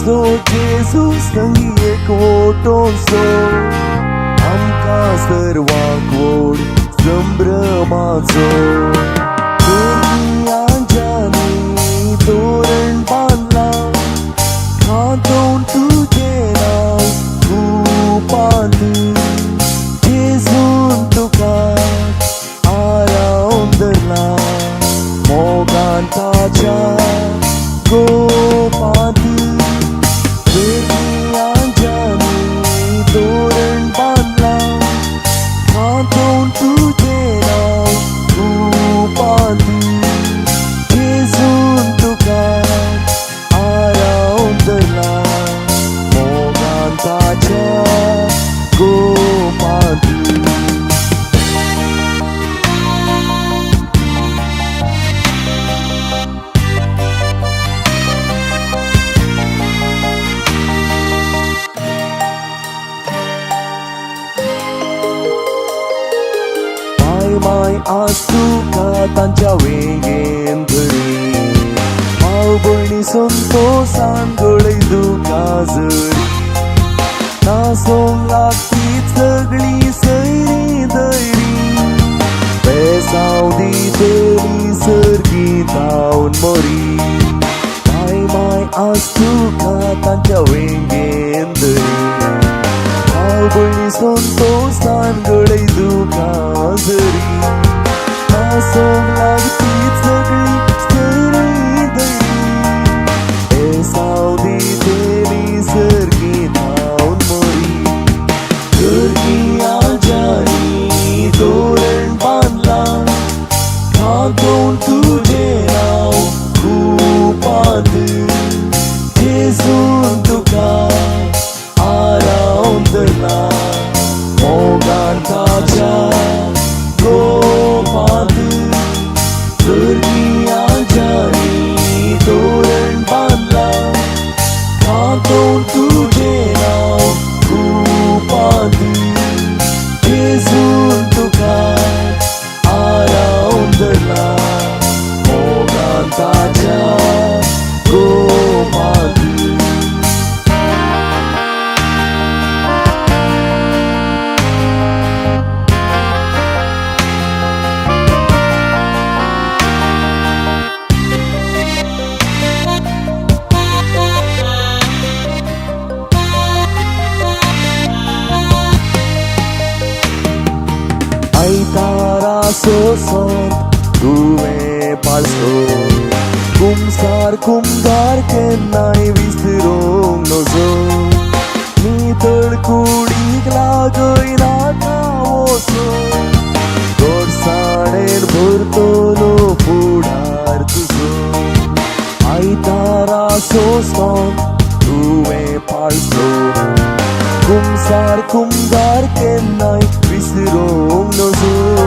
so Jesus नंगी एक वोटोन so आमका सर्वांक व्हड संभ्रमाचो आंजानी तोरण बांदला खातोन तुजें नांव खूपांनी जेजून तुका आरावून धरला मोगान ताच्या गोपांनी आंजानी तोरण बांदला खातोन तुजें नांव खूपांनी जेजून तुका आरावून धरला मोगान ताच्या गोपांनी माय आज तुका तांच्या वेंगेन धरी भाव भयणी संतोषान गळय तुका जरी नासोंक लागपी सगळी सैरी धैरी बेसांव दितेली सर्गी जावन मरी माय आज तुका तांच्या वेंगेन धरी भाव भयणी संतोषान गळय तुका जरी नासोंक लागपी सगळी सैरी धैरी बेसांव दितेली सर्गी जावन मरी सर्गी आंजानी तोरण बांदला खातोन तुजें नांव खूपांनी जेजून तुका आरावून धरला मोगान ताच्या गोपांनी सर्गी आंजानी तोरण बांदला खातोन तुजें नांव खूपांनी जेजून तुका आरावून धरला मोगान ताच्या गोपांनी आयतारा सोसोन तुवें पाळसो कुमसार कुमगार केन्नाय विसरूंक नजो नितळ कुडीक लागय नाका वचो गोडसाणेन भरतलो फुडार तुजो आयतारा सोसोन तुवें पाळसो कुमसार कुमगार केन्नाय विसरूंक नजो